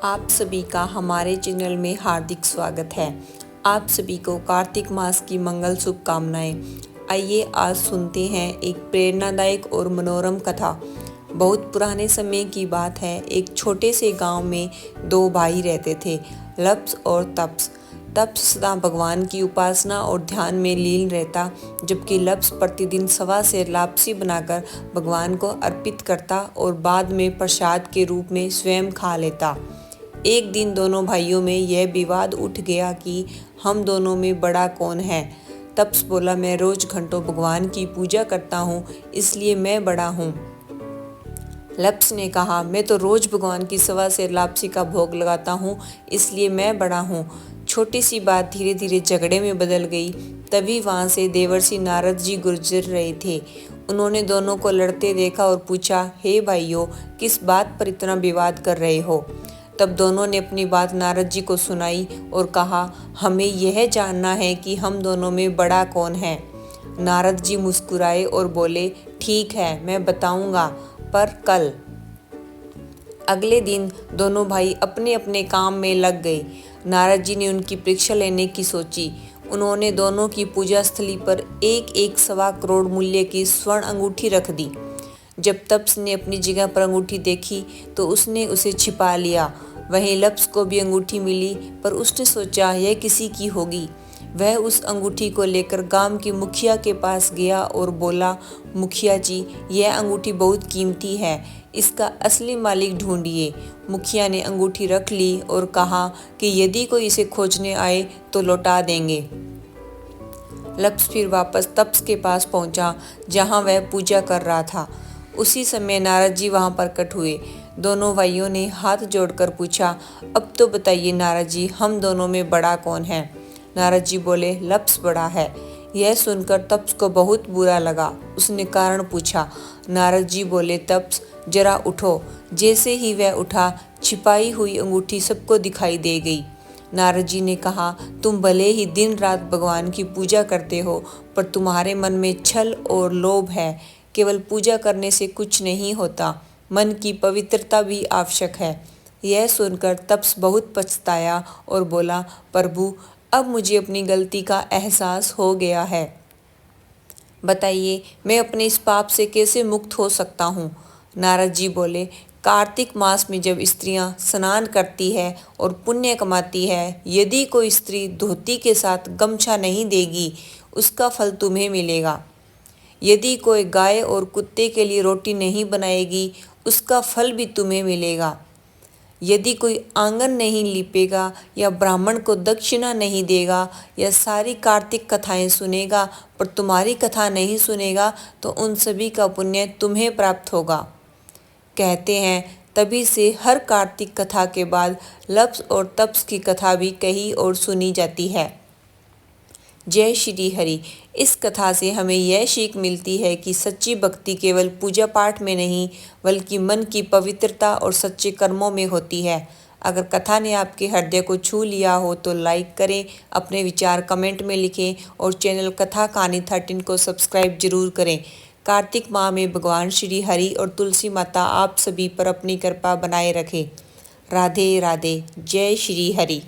आप सभी का हमारे चैनल में हार्दिक स्वागत है। आप सभी को कार्तिक मास की मंगल शुभकामनाएं। आइए आज सुनते हैं एक प्रेरणादायक और मनोरम कथा। बहुत पुराने समय की बात है। एक छोटे से गांव में दो भाई रहते थे, लप्स और तप्स। तप्स सदा भगवान की उपासना और ध्यान में लीन रहता, जबकि लप्स प्रतिदिन सवा सेर लापसी बनाकर भगवान को अर्पित करता और बाद में प्रसाद के रूप में स्वयं खा लेता। एक दिन दोनों भाइयों में यह विवाद उठ गया कि हम दोनों में बड़ा कौन है। तप्स बोला, मैं रोज घंटों भगवान की पूजा करता हूँ, इसलिए मैं बड़ा हूँ। लप्स ने कहा, मैं तो रोज भगवान की सवा सेर लापसी का भोग लगाता हूँ, इसलिए मैं बड़ा हूँ। छोटी सी बात धीरे धीरे झगड़े में बदल गई। तभी वहां से देवर्षि नारद जी गुजर रहे थे। उन्होंने दोनों को लड़ते देखा और पूछा, हे भाइयों, किस बात पर इतना विवाद कर रहे हो। तब दोनों ने अपनी बात नारद जी को सुनाई और कहा, हमें यह जानना है कि हम दोनों में बड़ा कौन है। नारद जी मुस्कुराए और बोले, ठीक है, मैं बताऊंगा, पर कल। अगले दिन दोनों भाई अपने अपने काम में लग गए। नारद जी ने उनकी परीक्षा लेने की सोची। उन्होंने दोनों की पूजा स्थली पर एक एक 1.25 करोड़ मूल्य की स्वर्ण अंगूठी रख दी। जब तप्स ने अपनी जगह पर अंगूठी देखी तो उसने उसे छिपा लिया। वहीं लप्स को भी अंगूठी मिली, पर उसने सोचा यह किसी की होगी। वह उस अंगूठी को लेकर गांव के मुखिया के पास गया और बोला, मुखिया जी, यह अंगूठी बहुत कीमती है, इसका असली मालिक ढूंढिए। मुखिया ने अंगूठी रख ली और कहा कि यदि कोई इसे खोजने आए तो लौटा देंगे। लप्स फिर वापस तप्स के पास पहुंचा, जहां वह पूजा कर रहा था। उसी समय नारद जी वहां प्रकट हुए। दोनों भाइयों ने हाथ जोड़कर पूछा, अब तो बताइए नारद जी, हम दोनों में बड़ा कौन है। नारद जी बोले, लप्स बड़ा है। यह सुनकर तप्स को बहुत बुरा लगा। उसने कारण पूछा। नारद जी बोले, तप्स, जरा उठो। जैसे ही वह उठा, छिपाई हुई अंगूठी सबको दिखाई दे गई। नारद जी ने कहा, तुम भले ही दिन रात भगवान की पूजा करते हो, पर तुम्हारे मन में छल और लोभ है। केवल पूजा करने से कुछ नहीं होता, मन की पवित्रता भी आवश्यक है। यह सुनकर तप्स बहुत पछताया और बोला, प्रभु, अब मुझे अपनी गलती का एहसास हो गया है। बताइए, मैं अपने इस पाप से कैसे मुक्त हो सकता हूँ। नारद जी बोले, कार्तिक मास में जब स्त्रियां स्नान करती है और पुण्य कमाती है, यदि कोई स्त्री धोती के साथ गमछा नहीं देगी, उसका फल तुम्हें मिलेगा। यदि कोई गाय और कुत्ते के लिए रोटी नहीं बनाएगी, उसका फल भी तुम्हें मिलेगा। यदि कोई आंगन नहीं लीपेगा या ब्राह्मण को दक्षिणा नहीं देगा या सारी कार्तिक कथाएं सुनेगा पर तुम्हारी कथा नहीं सुनेगा, तो उन सभी का पुण्य तुम्हें प्राप्त होगा। कहते हैं, तभी से हर कार्तिक कथा के बाद लप्स और तप्स की कथा भी कही और सुनी जाती है। जय श्री हरि। इस कथा से हमें यह सीख मिलती है कि सच्ची भक्ति केवल पूजा पाठ में नहीं, बल्कि मन की पवित्रता और सच्चे कर्मों में होती है। अगर कथा ने आपके हृदय को छू लिया हो तो लाइक करें, अपने विचार कमेंट में लिखें और चैनल कथा कहानी 13 को सब्सक्राइब जरूर करें। कार्तिक माह में भगवान श्री हरि और तुलसी माता आप सभी पर अपनी कृपा बनाए रखें। राधे राधे। जय श्री हरि।